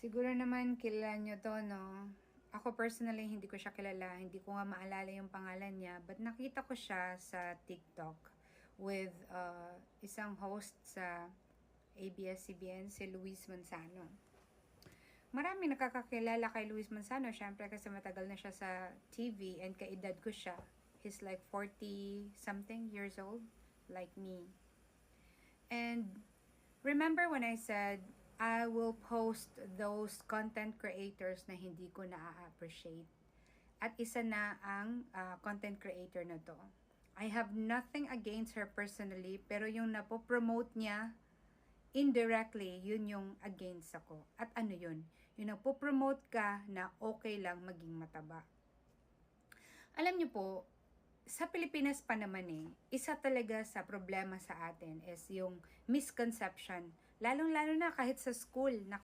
Siguro naman kilala niyo 'to 'no? Ako personally hindi ko siya kilala, hindi ko nga maalala yung pangalan niya, but nakita ko siya sa TikTok with, isang host sa ABS-CBN, si Luis Manzano. Maraming nakakakilala kay Luis Manzano siyempre kasi matagal na siya sa TV and kaedad ko siya. He's like 40 something years old, like me. And remember when I said I will post those content creators na hindi ko na-appreciate? At isa na ang content creator na to. I have nothing against her personally, pero yung napopromote niya indirectly, yun yung against ako. At ano yun? Yung napopromote ka na okay lang maging mataba. Alam niyo po, sa Pilipinas pa naman isa talaga sa problema sa atin is yung misconception. Lalong-lalo na kahit sa school,